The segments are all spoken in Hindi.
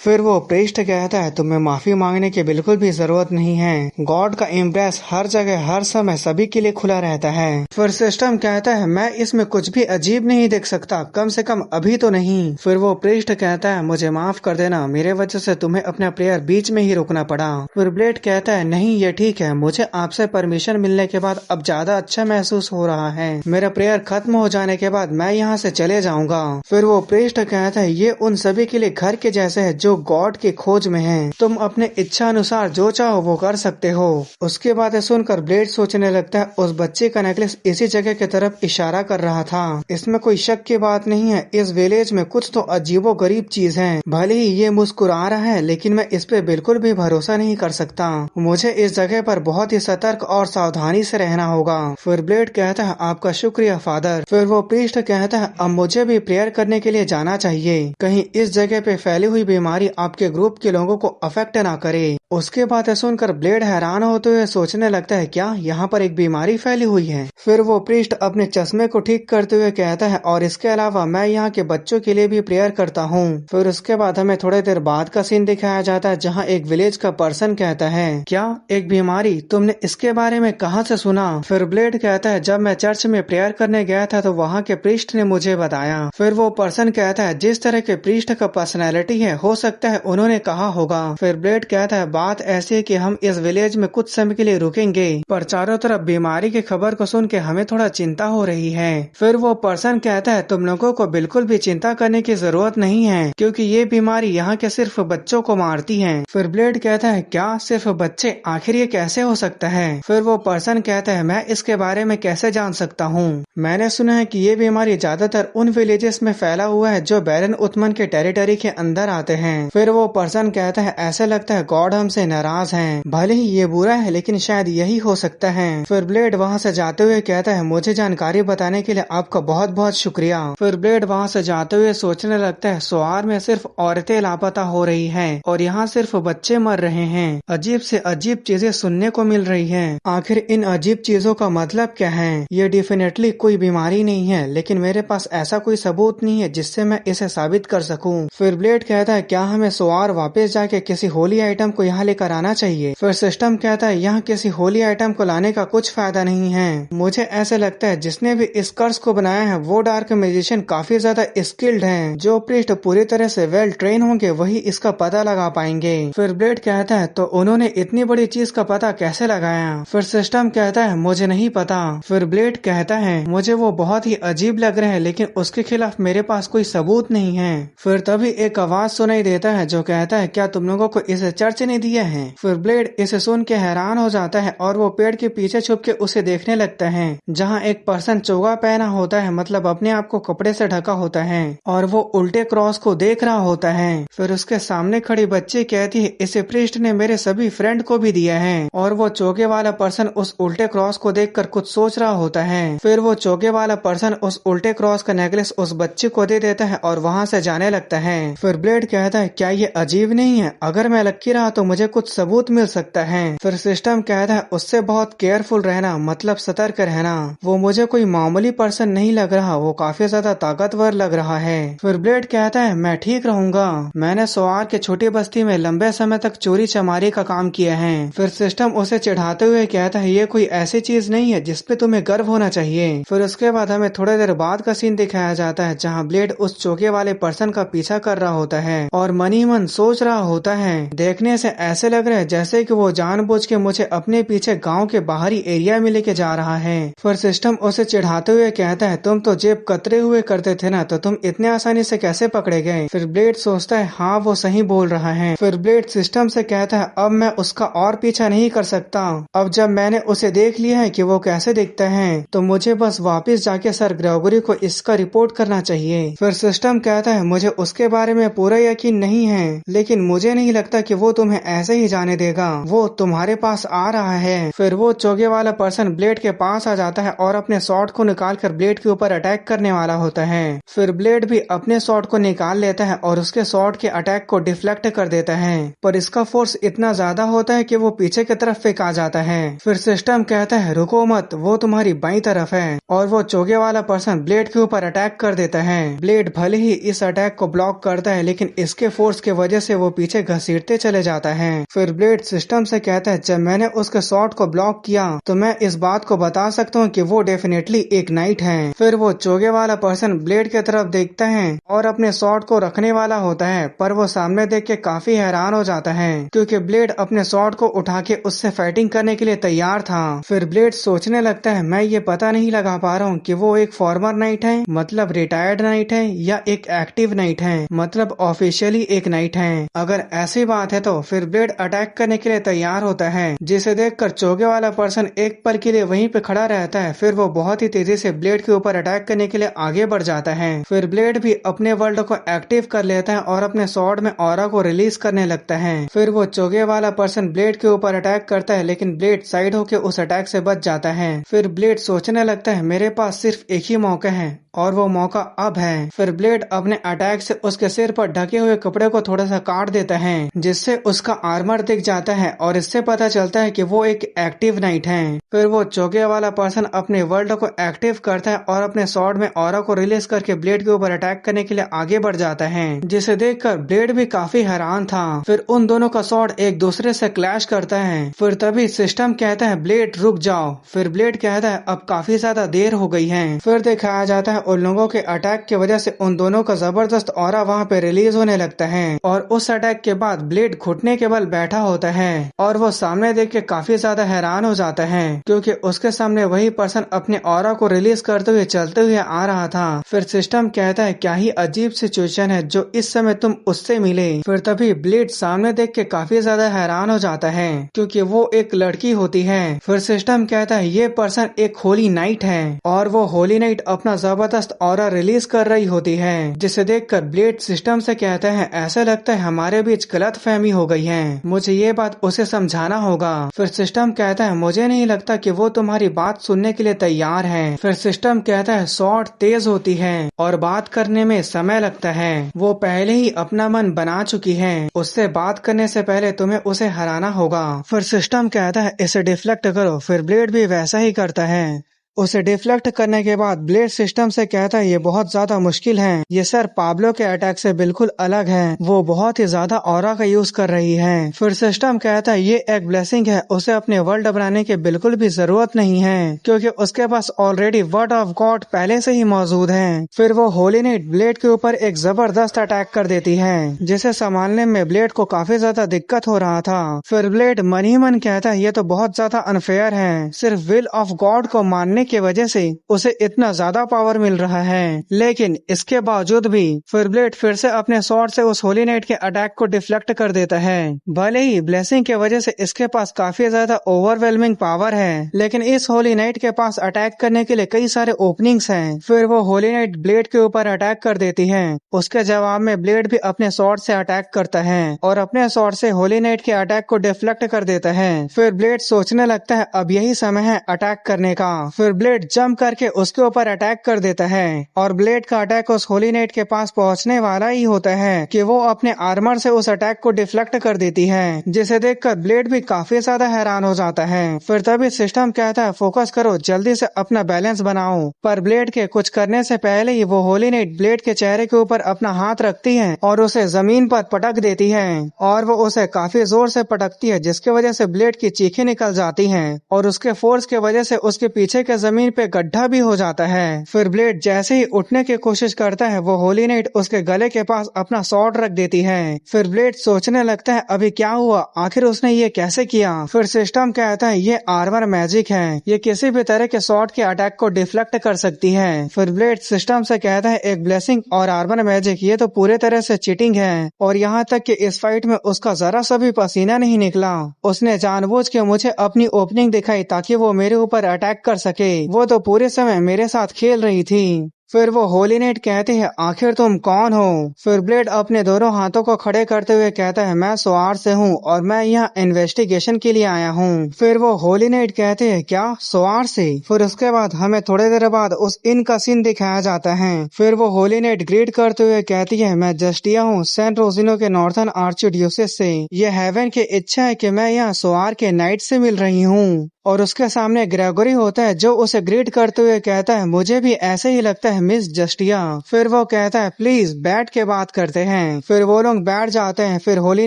फिर वो प्रीस्ट कहता है तुम्हें माफी मांगने की बिल्कुल भी जरूरत नहीं है। गॉड का एम्ब्रेस हर जगह हर समय सभी के लिए खुला रहता है। फिर सिस्टम कहता है मैं इसमें कुछ भी अजीब नहीं देख सकता, कम से कम अभी तो नहीं। फिर वो प्रीस्ट कहता है मुझे माफ कर देना, मेरे वजह से तुम्हें अपना प्रेयर बीच में ही रोकना पड़ा। फिर ब्लेड कहता है नहीं ये ठीक है, मुझे आपसे परमिशन मिलने के बाद अब ज्यादा अच्छा महसूस हो रहा है। मेरा प्रेयर खत्म हो जाने के बाद मैं यहाँ से चले जाऊंगा। फिर वो प्रीस्ट कहता है ये उन सभी के लिए घर के जैसे है जो गॉड की खोज में हैं। तुम अपने इच्छा अनुसार जो चाहो वो कर सकते हो। उसके बाद सुनकर ब्लेड सोचने लगता है उस बच्चे का नेकलेस इसी जगह की तरफ इशारा कर रहा था। इसमें कोई शक की बात नहीं है, इस विलेज में कुछ तो अजीबो गरीब चीज है। भले ही ये मुस्कुरा रहा है लेकिन मैं इस पे बिल्कुल भी भरोसा नहीं कर सकता। मुझे इस जगह पर बहुत ही सतर्क और सावधानी से रहना होगा। फिर ब्लेड कहता है आपका शुक्रिया फादर। फिर वो प्रीस्ट कहता है अब मुझे भी प्रेयर करने के लिए जाना चाहिए, कहीं इस जगह पे फैली हुई बीमारी आपके ग्रुप के लोगों को अफेक्ट ना करे। उसके बाद सुनकर ब्लेड हैरान होते हुए सोचने लगता है क्या यहाँ पर एक बीमारी फैली हुई है। फिर वो प्रीस्ट अपने चश्मे को ठीक करते हुए कहता है और इसके अलावा मैं यहाँ के बच्चों के लिए भी प्रेयर करता हूँ। फिर उसके बाद हमें थोड़ी देर बाद का सीन दिखाया जाता है जहाँ एक विलेज का पर्सन कहता है क्या एक बीमारी, तुमने इसके बारे में कहाँ से सुना। फिर ब्लेड कहता है जब मैं चर्च में प्रेयर करने गया था तो वहाँ के प्रीस्ट ने मुझे बताया। फिर वो पर्सन कहता है जिस तरह के प्रीस्ट का पर्सनैलिटी है हो सकता है उन्होंने कहा होगा। फिर ब्लेड कहता है बात ऐसी है कि हम इस विलेज में कुछ समय के लिए रुकेंगे, पर चारों तरफ बीमारी की खबर को सुन के हमें थोड़ा चिंता हो रही है। फिर वो पर्सन कहता है तुम लोगों को बिल्कुल भी चिंता करने की जरूरत नहीं है क्योंकि ये बीमारी यहाँ के सिर्फ बच्चों को मारती है। फिर ब्लेड कहता है क्या सिर्फ बच्चे, आखिर ये कैसे हो सकता है। फिर वो पर्सन कहता है मैं इसके बारे में कैसे जान सकता हूँ, मैंने सुना है कि ये बीमारी ज्यादातर उन विलेजेस में फैला हुआ है जो बैरन उत्मन के टेरिटरी के अंदर आते हैं। फिर वो पर्सन कहता है ऐसा लगता है गॉड हमसे नाराज हैं, भले ही ये बुरा है लेकिन शायद यही हो सकता है। फिर ब्लेड वहाँ से जाते हुए कहता है मुझे जानकारी बताने के लिए आपका बहुत बहुत शुक्रिया। फिर ब्लेड वहाँ से जाते हुए सोचने लगता है सोआर में सिर्फ औरतें लापता हो रही हैं और यहाँ सिर्फ बच्चे मर रहे हैं। अजीब से अजीब चीजें सुनने को मिल रही हैं। आखिर इन अजीब चीजों का मतलब क्या है। ये डेफिनेटली कोई बीमारी नहीं है लेकिन मेरे पास ऐसा कोई सबूत नहीं है जिससे मैं इसे साबित कर सकूं। फिर ब्लेड कहता है क्या हमें सोआर वापस जाके किसी होली आइटम को यहाँ लेकर आना चाहिए। फिर सिस्टम कहता है यहाँ किसी होली आइटम को लाने का कुछ फायदा नहीं है। मुझे ऐसा लगता है जिसने भी इस कर्स को बनाया है वो डार्क म्यूजिशियन काफी ज्यादा स्किल्ड हैं। जो प्रीस्ट पूरी तरह से वेल ट्रेन होंगे वही इसका पता लगा पाएंगे। फिर ब्लेड कहता है तो उन्होंने इतनी बड़ी चीज का पता कैसे लगाया। फिर सिस्टम कहता है मुझे नहीं पता। फिर ब्लेड कहता है मुझे वो बहुत ही अजीब लग रहा है लेकिन उसके खिलाफ मेरे पास कोई सबूत नहीं है। फिर तभी एक आवाज सुनाई देता है जो कहता है क्या तुम लोगों को इसे चर्च ने दिया है। फिर ब्लेड इसे सुन के हैरान हो जाता है और वो पेड़ के पीछे छुप के उसे देखने लगता है जहाँ एक पर्सन चोगा पहना होता है, मतलब अपने आप को कपड़े से ढका होता है और वो उल्टे क्रॉस को देख रहा होता है। फिर उसके सामने खड़ी बच्ची कहती है इसे प्रीस्ट ने मेरे सभी फ्रेंड को भी दिया है और वो चोगे वाला पर्सन उस उल्टे क्रॉस को देखकर कुछ सोच रहा होता है। फिर वो चोगे वाला पर्सन उस उल्टे क्रॉस का नेकलेस उस बच्चे को दे देता है और वहाँ से जाने लगता है। फिर ब्लेड कहता है क्या ये अजीब नहीं है, अगर मैं लक्की रहा तो मुझे कुछ सबूत मिल सकता है। फिर सिस्टम कहता है उससे बहुत केयरफुल रहना, मतलब सतर्क रहना, वो मुझे कोई मामूली पर्सन नहीं लग रहा, वो काफी ज्यादा ताकतवर लग रहा है। फिर ब्लेड कहता है मैं ठीक रहूंगा, मैंने सोआर के छोटी बस्ती में लंबे समय तक चोरी चमारी का काम किया है। फिर सिस्टम उसे चिढ़ाते हुए कहता है ये कोई ऐसी चीज नहीं है जिसपे तुम्हें गर्व होना चाहिए। फिर उसके बाद हमें थोड़ी देर बाद का सीन दिखाया जाता है जहाँ ब्लेड उस चौके वाले पर्सन का पीछा कर रहा होता है और मनी मन सोच रहा होता है देखने से ऐसे लग रहा है जैसे कि वो जानबूझ के मुझे अपने पीछे गांव के बाहरी एरिया में लेके जा रहा है। फिर सिस्टम उसे चिढ़ाते हुए कहता है तुम तो जेब कतरे हुए करते थे ना, तो तुम इतने आसानी से कैसे पकड़े गए। फिर ब्लेड सोचता है हाँ वो सही बोल रहा है। फिर ब्लेड सिस्टम से कहता है अब मैं उसका और पीछा नहीं कर सकता, अब जब मैंने उसे देख लिया है कि वो कैसे दिखता है तो मुझे बस वापस जाके सर ग्रेगोरी को इसका रिपोर्ट करना चाहिए। फिर सिस्टम कहता है मुझे उसके बारे में पूरा यकीन नहीं है लेकिन मुझे नहीं लगता कि वो तुम्हें ऐसे ही जाने देगा, वो तुम्हारे पास आ रहा है। फिर वो चोगे वाला पर्सन ब्लेड के पास आ जाता है और अपने शॉट को निकालकर ब्लेड के ऊपर अटैक करने वाला होता है। फिर ब्लेड भी अपने शॉट को निकाल लेता है और उसके शॉट के अटैक को डिफ्लेक्ट कर देता है, पर इसका फोर्स इतना ज्यादा होता है कि वो पीछे की तरफ फेंका जाता है। फिर सिस्टम कहता है रुको मत, वो तुम्हारी बाईं तरफ है और वो चोगे वाला पर्सन ब्लेड के ऊपर अटैक कर देता है। ब्लेड भले ही इस अटैक को ब्लॉक करता है लेकिन इसके फोर्स के वजह से वो पीछे घसीटते चले जाता है। फिर ब्लेड सिस्टम से कहता है जब मैंने उसके शॉट को ब्लॉक किया तो मैं इस बात को बता सकता हूँ कि वो डेफिनेटली एक नाइट है। फिर वो चोगे वाला पर्सन ब्लेड की तरफ देखता है और अपने शॉट को रखने वाला होता है, पर वो सामने देख के काफी हैरान हो जाता है क्योंकि ब्लेड अपने शॉट को उठा के उससे फाइटिंग करने के लिए तैयार था। फिर ब्लेड सोचने लगता है मैं ये पता नहीं लगा पा रहा हूँ कि वो एक फॉर्मर नाइट है, मतलब रिटायर्ड नाइट है, या एक एक्टिव नाइट है, मतलब ऑफिशियली एक नाइट है। अगर ऐसी बात है तो फिर ब्लेड अटैक करने के लिए तैयार होता है, जिसे देखकर चोगे वाला पर्सन एक पल के लिए वहीं पे खड़ा रहता है। फिर वो बहुत ही तेजी से ब्लेड के ऊपर अटैक करने के लिए आगे बढ़ जाता है। फिर ब्लेड भी अपने वर्ल्ड को एक्टिव कर लेता है और अपने स्वॉर्ड में ऑरा को रिलीज करने लगता है। फिर वो चोगे वाला पर्सन ब्लेड के ऊपर अटैक करता है लेकिन ब्लेड साइड होकर उस अटैक से बच जाता है। फिर ब्लेड सोचने लगता है मेरे पास सिर्फ एक ही मौका है और वो मौका अब है। फिर ब्लेड अपने अटैक से उसके सिर पर ढके हुए कपड़े को थोड़ा सा काट देता है जिससे उसका आर्मर दिख जाता है और इससे पता चलता है कि वो एक एक्टिव नाइट है। फिर वो चोगे वाला पर्सन अपने वर्ल्ड को एक्टिव करता है और अपने स्वॉर्ड में ऑरा को रिलीज करके ब्लेड के ऊपर अटैक करने के लिए आगे बढ़ जाता है, जिसे देखकर ब्लेड भी काफी हैरान था। फिर उन दोनों का स्वॉर्ड एक दूसरे से क्लैश करता है। फिर तभी सिस्टम कहता है ब्लेड रुक जाओ। फिर ब्लेड कहता है अब काफी ज्यादा देर हो गई है। फिर दिखाया जाता है उन लोगों के अटैक की वजह से उन दोनों का जबरदस्त ऑरा वहाँ पे रिलीज होने लगता है और उस अटैक के बाद ब्लेड घुटने के बल बैठा होता है और वो सामने देख के काफी ज्यादा हैरान हो जाता है क्योंकि उसके सामने वही पर्सन अपने ऑरा को रिलीज करते हुए चलते हुए आ रहा था। फिर सिस्टम कहता है क्या ही अजीब सिचुएशन है जो इस समय तुम उससे मिले। फिर तभी ब्लेड सामने देख के काफी ज्यादा हैरान हो जाता है क्योंकि वो एक लड़की होती है। फिर सिस्टम कहता है ये पर्सन एक होली नाइट है और वो होली नाइट अपना जबरदस्त ऑरा रिलीज कर रही होती है, जिसे देखकर ब्लेड सिस्टम से कहता है ऐसा लगता है हमारे बीच गलतफहमी हो गई है, मुझे ये बात उसे समझाना होगा। फिर सिस्टम कहता है मुझे नहीं लगता कि वो तुम्हारी बात सुनने के लिए तैयार है। फिर सिस्टम कहता है शॉट तेज होती है और बात करने में समय लगता है, वो पहले ही अपना मन बना चुकी है, उससे बात करने से पहले तुम्हें उसे हराना होगा। फिर सिस्टम कहता है इसे डिफ्लेक्ट करो। फिर ब्लेड भी वैसा ही करता है। उसे डिफ्लेक्ट करने के बाद ब्लेड सिस्टम से कहता है ये बहुत ज्यादा मुश्किल है, ये सर पाब्लो के अटैक से बिल्कुल अलग है, वो बहुत ही ज्यादा ऑरा का यूज कर रही है। फिर सिस्टम कहता है ये एक ब्लेसिंग है, उसे अपने वर्ल्ड बनाने की बिल्कुल भी जरूरत नहीं है क्योंकि उसके पास ऑलरेडी वर्ड ऑफ गॉड पहले से ही मौजूद है। फिर वो होली नाइट ब्लेड के ऊपर एक जबरदस्त अटैक कर देती है जिसे संभालने में ब्लेड को काफी ज्यादा दिक्कत हो रहा था। फिर ब्लेड मन ही मन कहता है ये तो बहुत ज्यादा अनफेयर है, सिर्फ विल ऑफ गॉड को मानने की वजह से उसे इतना ज्यादा पावर मिल रहा है, लेकिन इसके बावजूद भी फिर ब्लेड फिर से अपने स्वॉर्ड से उस होली नाइट के अटैक को डिफ्लेक्ट कर देता है। भले ही ब्लेसिंग के वजह से इसके पास काफी ज्यादा ओवरवेलमिंग पावर है, लेकिन इस होली नाइट के पास अटैक करने के लिए कई सारे ओपनिंग्स हैं। फिर वो होली नाइट ब्लेड के ऊपर अटैक कर देती है, उसके जवाब में ब्लेड भी अपने स्वॉर्ड से अटैक करता है और अपने स्वॉर्ड से होली नाइट के अटैक को डिफ्लेक्ट कर देता है। फिर ब्लेड सोचने लगता है अब यही समय है अटैक करने का। फिर ब्लेड जंप करके उसके ऊपर अटैक कर देता है और ब्लेड का अटैक उस होली नाइट के पास पहुंचने वाला ही होता है कि वो अपने आर्मर से उस अटैक को डिफ्लेक्ट कर देती है, जिसे देखकर ब्लेड भी काफी ज्यादा हैरान हो जाता है। फिर तभी सिस्टम कहता है फोकस करो, जल्दी से अपना बैलेंस बनाओ। पर ब्लेड के कुछ करने से पहले ही वो होली नाइट ब्लेड के चेहरे के ऊपर अपना हाथ रखती है और उसे जमीन पर पटक देती है और वो उसे काफी जोर से पटकती है, जिसकी वजह से ब्लेड की चीखें निकल जाती हैं और उसके फोर्स की वजह से उसके पीछे के जमीन पे गड्ढा भी हो जाता है। फिर ब्लेड जैसे ही उठने की कोशिश करता है वो होली नाइट उसके गले के पास अपना स्वॉर्ड रख देती है। फिर ब्लेड सोचने लगता है अभी क्या हुआ, आखिर उसने ये कैसे किया। फिर सिस्टम कहता है ये आर्मर मैजिक है, ये किसी भी तरह के स्वॉर्ड के अटैक को डिफ्लेक्ट कर सकती है। फिर ब्लेड सिस्टम से कहता है एक ब्लेसिंग और आर्मर मैजिक ये तो पूरे तरह से चीटिंग है और यहाँ तक कि इस फाइट में उसका जरा सा भी पसीना नहीं निकला, उसने जानबूझ के मुझे अपनी ओपनिंग दिखाई ताकि वो मेरे ऊपर अटैक कर सके, वो तो पूरे समय मेरे साथ खेल रही थी। फिर वो होली नाइट कहते हैं आखिर तुम कौन हो। फिर ब्लेड अपने दोनों हाथों को खड़े करते हुए कहता है मैं सोआर से हूँ और मैं यहाँ इन्वेस्टिगेशन के लिए आया हूँ। फिर वो होली नाइट कहते हैं क्या सोआर से। फिर उसके बाद हमें थोड़ी देर बाद उस इन का सीन दिखाया जाता है। फिर वो होली नाइट ग्रीट करते हुए कहती है मैं जस्टिया हूँ सेंट रोजिनो के नॉर्थन आर्चडियोसिस से, ये हेवन की इच्छा है कि मैं यहाँ सोआर के नाइट से मिल रही हूँ। और उसके सामने ग्रेगोरी होता है जो उसे ग्रीट करते हुए कहता है मुझे भी ऐसे ही लगता है मिस जस्टिया। फिर वो कहता है प्लीज बैठ के बात करते हैं। फिर वो लोग बैठ जाते हैं। फिर होली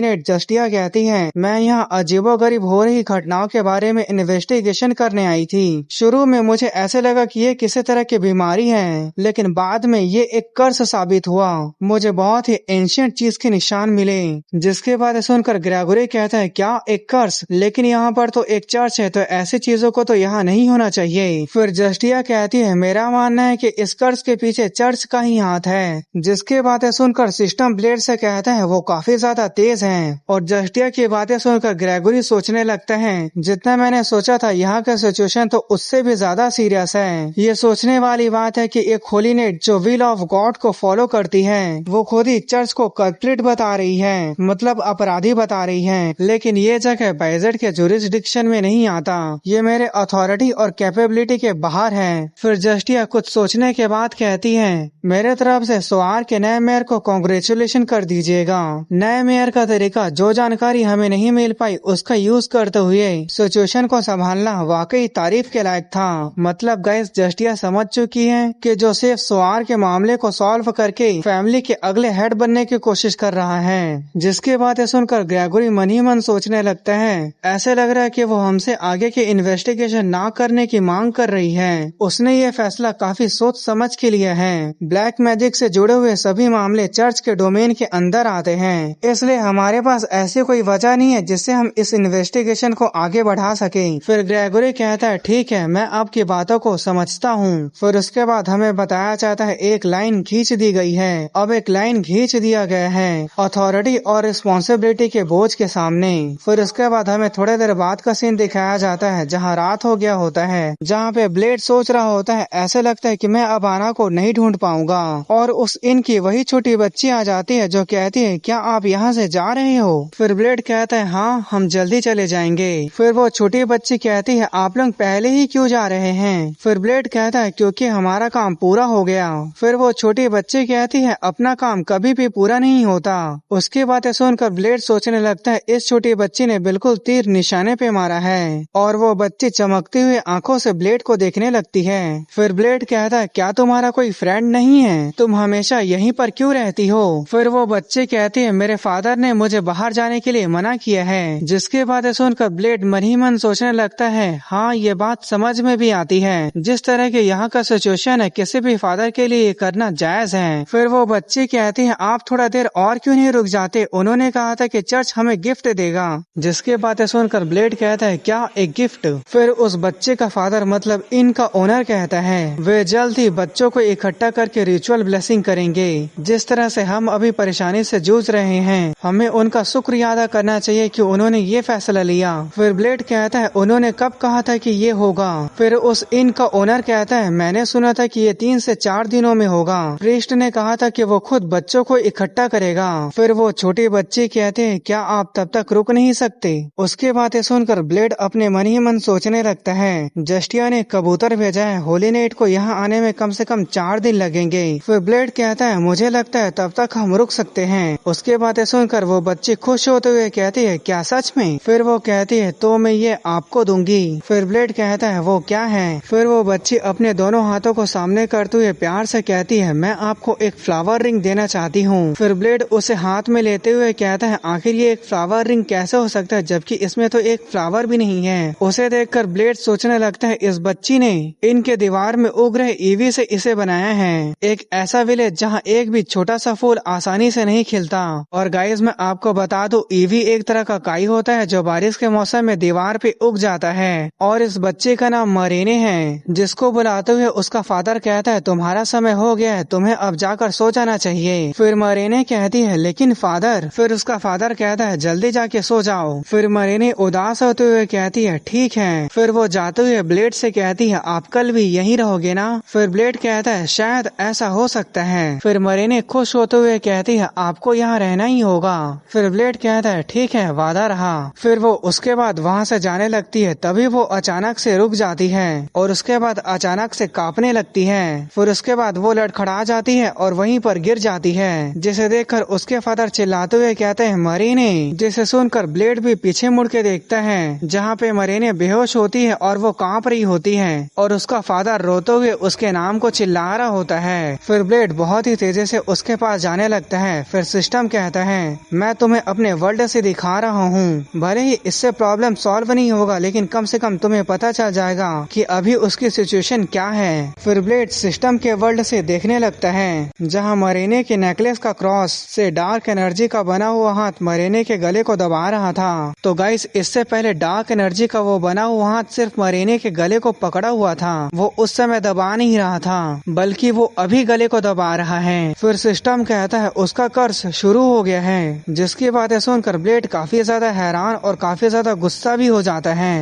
नाइट जस्टिया कहती है मैं यहाँ अजीबोगरीब हो रही घटनाओं के बारे में इन्वेस्टिगेशन करने आई थी। शुरू में मुझे ऐसे लगा कि ये किसी तरह की बीमारी है, लेकिन बाद में ये एक कर्स साबित हुआ। मुझे बहुत ही एंशिएंट चीज के निशान मिले। जिसके बाद सुनकर ग्रेगोरी कहता है क्या एक कर्स, लेकिन यहाँ पर तो एक चर्च है, तो ऐसी चीजों को तो यहाँ नहीं होना चाहिए। फिर जस्टिया कहती है मेरा मानना है कि इस कर्स के पीछे चर्च का ही हाथ है। जिसके बातें सुनकर सिस्टम ब्लेड से कहता है वो काफी ज्यादा तेज हैं। और जस्टिया की बातें सुनकर ग्रेगोरी सोचने लगता है जितना मैंने सोचा था यहाँ का सिचुएशन तो उससे भी ज्यादा सीरियस है। ये सोचने वाली बात है कि एक होली नाइट जो विल ऑफ गॉड को फॉलो करती है वो खुद ही चर्च को कल्प्रिट बता रही है, मतलब अपराधी बता रही है। लेकिन ये जगह बाइजेट के जुरिस्डिक्शन में नहीं आता, ये मेरे अथॉरिटी और कैपेबिलिटी के बाहर है। फिर जस्टिया कुछ सोचने के बाद कहती है मेरे तरफ से सोआर के नए मेयर को कांग्रेचुलेशन कर दीजिएगा। नए मेयर का तरीका जो जानकारी हमें नहीं मिल पाई उसका यूज करते हुए सिचुएशन को संभालना वाकई तारीफ के लायक था। मतलब गाइस जस्टिया समझ चुकी है कि जोसेफ सोआर के मामले को सॉल्व करके फैमिली के अगले हेड बनने की कोशिश कर रहा है। जिसके बातें सुनकर ग्रेगोरी मन ही मन सोचने लगता है ऐसे लग रहा है कि वो हमसे आगे की इन्वेस्टिगेशन ना करने की मांग कर रही है। उसने ये फैसला काफी सोच समझ के लिया है। ब्लैक मैजिक से जुड़े हुए सभी मामले चर्च के डोमेन के अंदर आते हैं, इसलिए हमारे पास ऐसी कोई वजह नहीं है जिससे हम इस इन्वेस्टिगेशन को आगे बढ़ा सके। फिर ग्रेगोरी कहता है ठीक है मैं आपकी बातों को समझता हूँ। फिर उसके बाद हमें बताया जाता है एक लाइन खींच दी गई है। अब एक लाइन खींच दिया गया है अथॉरिटी और रिस्पॉन्सिबिलिटी के बोझ के सामने। फिर उसके बाद हमें थोड़ी देर बाद का सीन दिखाया जाता है जहाँ रात हो गया होता है, जहाँ पे ब्लेड सोच रहा होता है ऐसे लगता है कि मैं अब आना को नहीं ढूंढ पाऊंगा। और उस इनकी वही छोटी बच्ची आ जाती है जो कहती है क्या आप यहाँ से जा रहे हो। फिर ब्लेड कहता है हाँ हम जल्दी चले जाएंगे। फिर वो छोटी बच्ची कहती है आप लोग पहले ही क्यों जा रहे हैं। फिर ब्लेड कहता है क्योंकि हमारा काम पूरा हो गया। फिर वो छोटी बच्ची कहती है अपना काम कभी भी पूरा नहीं होता। उसकी बातें सुनकर ब्लेड सोचने लगता है इस छोटी बच्ची ने बिल्कुल तीर निशाने पे मारा है। और वो बच्ची चमकती हुई आंखों से ब्लेड को देखने लगती है। फिर ब्लेड कहता है क्या तुम्हारा कोई फ्रेंड नहीं है, तुम हमेशा यहीं पर क्यों रहती हो। फिर वो बच्ची कहती है मेरे फादर ने मुझे बाहर जाने के लिए मना किया है। जिसके बातें सुनकर ब्लेड मन ही मन सोचने लगता है हाँ ये बात समझ में भी आती है, जिस तरह के यहाँ का सिचुएशन है किसी भी फादर के लिए करना जायज है। फिर वो बच्ची कहती है आप थोड़ा देर और क्यों नहीं रुक जाते, उन्होंने कहा था कि चर्च हमें गिफ्ट देगा। जिसके बातें सुनकर ब्लेड कहता है क्या एक गिफ्ट। फिर उस बच्चे का फादर मतलब इनका ओनर कहता है वे जल्द ही बच्चों को इकट्ठा करके रिचुअल ब्लेसिंग करेंगे। जिस तरह से हम अभी परेशानी से जूझ रहे हैं हमें उनका शुक्रिया अदा करना चाहिए कि उन्होंने ये फैसला लिया। फिर ब्लेड कहता है उन्होंने कब कहा था कि ये होगा। फिर उस इन का ओनर कहता है मैंने सुना था कि ये 3 से 4 दिनों में होगा। प्रीस्ट ने कहा था कि वो खुद बच्चों को इकट्ठा करेगा। फिर वो छोटी बच्ची कहते हैं क्या आप तब तक रुक नहीं सकते। उसके बातें सुनकर ब्लेड अपने मन ही मन सोचने लगता है जस्टिया ने कबूतर भेजा है, होली नाइट को यहाँ आने में कम से कम 4 दिन लगेंगे। फिर ब्लेड कहता है मुझे लगता है तब तक हम रुक सकते हैं। उसके बातें सुनकर वो बच्ची खुश होते हुए कहती है क्या सच में। फिर वो कहती है तो मैं ये आपको दूंगी। फिर ब्लेड कहता है वो क्या है। फिर वो बच्ची अपने दोनों हाथों को सामने करते हुए प्यार से कहती है मैं आपको एक फ्लावर रिंग देना चाहती हूँ। फिर ब्लेड उसे हाथ में लेते हुए कहता है आखिर ये एक फ्लावर रिंग कैसे हो सकता है जबकि इसमें तो एक फ्लावर भी नहीं है। उसे देखकर ब्लेड सोचने लगता है इस बच्ची ने इनके दीवार में उग रहे ईवी से इसे बनाया है, एक ऐसा विलेज जहाँ एक भी छोटा सा फूल आसानी से नहीं खिलता। और गाइस मैं आपको बता दूं ईवी एक तरह का काई होता है जो बारिश के मौसम में दीवार पे उग जाता है। और इस बच्चे का नाम मरीने है। जिसको बुलाते हुए उसका फादर कहता है तुम्हारा समय हो गया है, तुम्हें अब जाकर सो जाना चाहिए। फिर मरीने कहती है लेकिन फादर। फिर उसका फादर कहता है जल्दी जाके सो जाओ। फिर मरीने उदास होते हुए कहती है ठीक है। फिर वो जाते हुए ब्लेड से कहती है आप कल भी यहीं रहोगे ना। फिर ब्लेड कहता है शायद ऐसा हो सकता है। फिर मरीने खुश होते हुए कहती है आपको यहाँ रहना ही होगा। फिर ब्लेड कहता है ठीक है वादा रहा। फिर वो उसके बाद वहाँ से जाने लगती है, तभी वो अचानक से रुक जाती है और उसके बाद अचानक से कांपने लगती है। फिर उसके बाद वो लड़खड़ा जाती है और वहीं पर गिर जाती है, जिसे देखकर उसके फादर चिल्लाते हुए कहते हैं मरीने। जिसे सुनकर ब्लेड भी पीछे मुड़ के देखता है जहाँ पे मरीने मरीने बेहोश होती है और वो कांप रही होती है और उसका फादर रोते हुए उसके नाम को चिल्ला रहा होता है। फिर ब्लेड बहुत ही तेजी से उसके पास जाने लगता है। फिर सिस्टम कहता है मैं तुम्हें अपने वर्ल्ड से दिखा रहा हूँ, भले ही इससे प्रॉब्लम सॉल्व नहीं होगा लेकिन कम से कम तुम्हें पता चल जाएगा कि अभी उसकी सिचुएशन क्या है। फिर ब्लेड सिस्टम के वर्ल्ड से देखने लगता है जहाँ मरीने के नेकलेस का क्रॉस से डार्क एनर्जी का बना हुआ हाथ मरीने के गले को दबा रहा था। तो गाइस इससे पहले डार्क एनर्जी का वो बना हुआ हाथ सिर्फ मरीने के गले को पकड़ा हुआ था, वो उस समय दबा नहीं रहा था बल्कि वो अभी गले को दबा रहा है। फिर सिस्टम कहता है उसका कर्ज शुरू हो गया है, जिसकी बातें सुनकर ब्लेड काफी ज्यादा हैरान और काफी ज्यादा गुस्सा भी हो जाता है।